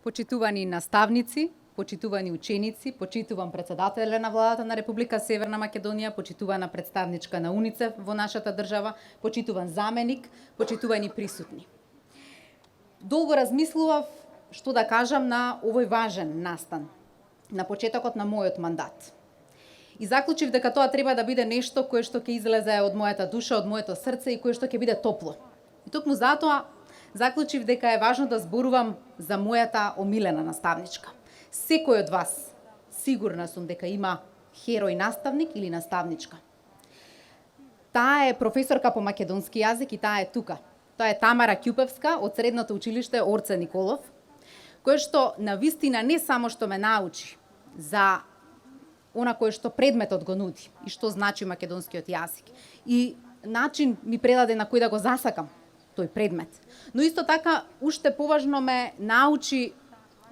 Почитувани наставници, почитувани ученици, почитувам председателя на владата на Република Северна Македонија, почитувана представничка на УНИЦЕФ во нашата држава, почитуван заменик, почитувани присутни. Долго размислував што да кажам на овој важен настан, на почетокот на мојот мандат. И заклучив дека тоа треба да биде нешто кое што ќе излезе од мојата душа, од моето срце и кое што ќе биде топло. И токму затоа заклучив дека е важно да зборувам за мојата омилена наставничка. Секој од вас, сигурна сум дека има херој наставник или наставничка. Таа е професорка по македонски јазик и таа е тука. Тоа е Тамара Ќупевска од Средното училиште Орце Николов, кој што навистина не само што ме научи за она кое што предметот го нуди и што значи македонскиот јазик и начин ми предаде на кој да го засакам тој предмет. Но исто така, уште поважно ме научи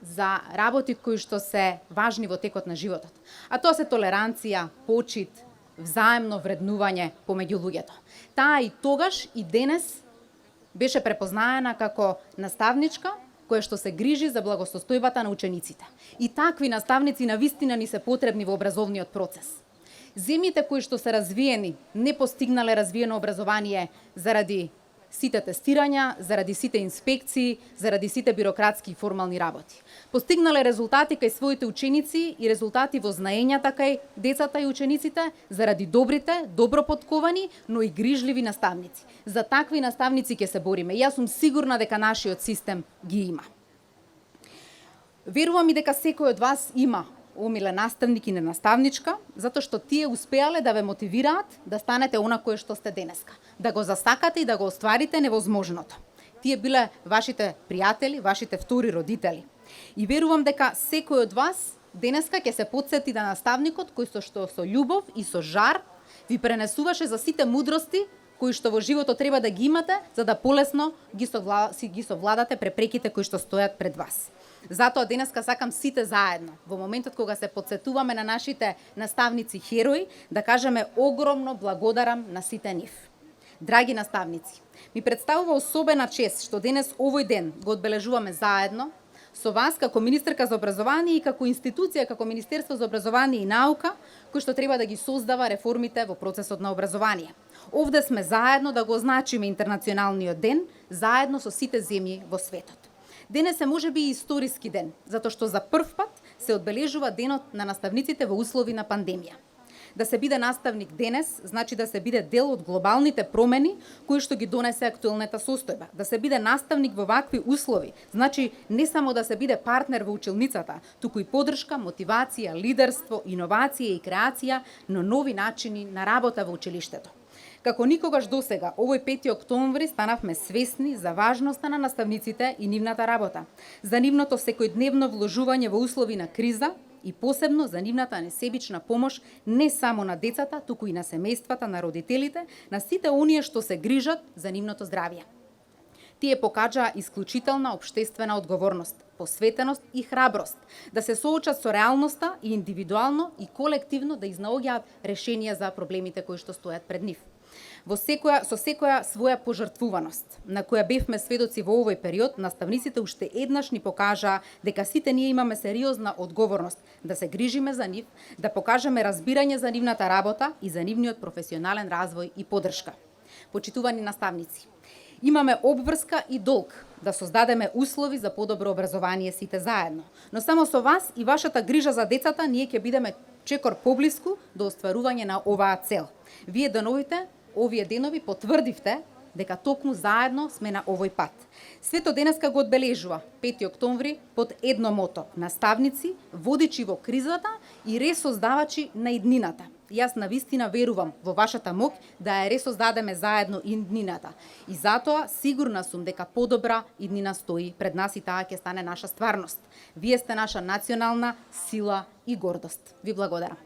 за работи кои што се важни во текот на животот. А тоа се толеранција, почит, взаемно вреднување помеѓу луѓето. Таа и тогаш и денес беше препознаена како наставничка која што се грижи за благосостојбата на учениците. И такви наставници навистина ни се потребни во образовниот процес. Земјите кои што се развиени не постигнале развиено образование заради сите тестирања, заради сите инспекции, заради сите бирократски и формални работи. Постигнале резултати кај своите ученици и резултати во знаењата кај децата и учениците заради добрите, добро подковани, но и грижливи наставници. За такви наставници ќе се бориме. Јас сум сигурна дека нашиот систем ги има. Верувам и дека секој од вас има омилен наставник и наставничка, затоа што тие успеале да ве мотивираат да станете она кое што сте денеска, да го засакате и да го остварите невозможното. Тие биле вашите пријатели, вашите втори родители. И верувам дека секој од вас денеска ќе се потсети да наставникот кој што со љубов и со жар ви пренесуваше за сите мудрости кои што во животот треба да ги имате, за да полесно ги совладате препреките кои што стојат пред вас. Затоа денеска сакам сите заедно, во моментот кога се потсетуваме на нашите наставници херои, да кажеме огромно благодарам на сите нив. Драги наставници, ми представува особена чест што денес овој ден го одбележуваме заедно со вас како министерка за образование и како институција, како Министерство за образование и наука, кој што треба да ги создава реформите во процесот на образование. Овде сме заедно да го означиме интернационалниот ден, заедно со сите земји во светот. Денес е можеби и историски ден, затоа што за прв пат се одбележува денот на наставниците во услови на пандемија. Да се биде наставник денес, значи да се биде дел од глобалните промени кои што ги донесе актуелната состојба. Да се биде наставник во вакви услови, значи не само да се биде партнер во училницата, туку и поддршка, мотивација, лидерство, иновација и креација на нови начини на работа во училиштето. Како никогаш досега, овој 5 октомври станавме свесни за важноста на наставниците и нивната работа, за нивното секојдневно вложување во услови на криза и посебно за нивната несебична помош не само на децата, туку и на семејствата, на родителите, на сите оние што се грижат за нивното здравје. Тие покажаа исклучителна општествена одговорност, посветеност и храброст да се соочат со реалноста и индивидуално и колективно да изнаоѓаат решенија за проблемите кои што стојат пред нив. Со секоја своја пожртвуваност, на која бевме сведоци во овој период, наставниците уште еднаш ни покажаа дека сите ние имаме сериозна одговорност да се грижиме за нив, да покажеме разбирање за нивната работа и за нивниот професионален развој и поддршка. Почитувани наставници, имаме обврска и долг да создадеме услови за подобро образование сите заедно. Но само со вас и вашата грижа за децата ние ќе бидеме чекор поблиску до остварување на оваа цел. Вие овие денови потврдивте дека токму заедно сме на овој пат. Светот денеска го одбележува 5 октомври под едно мото: наставници, водичи во кризата и ресоздавачи на иднината. Јас навистина верувам во вашата моќ да ја ресоздадеме заедно иднината. И затоа сигурна сум дека подобра иднина стои пред нас и таа ќе стане наша стварност. Вие сте наша национална сила и гордост. Ви благодарам.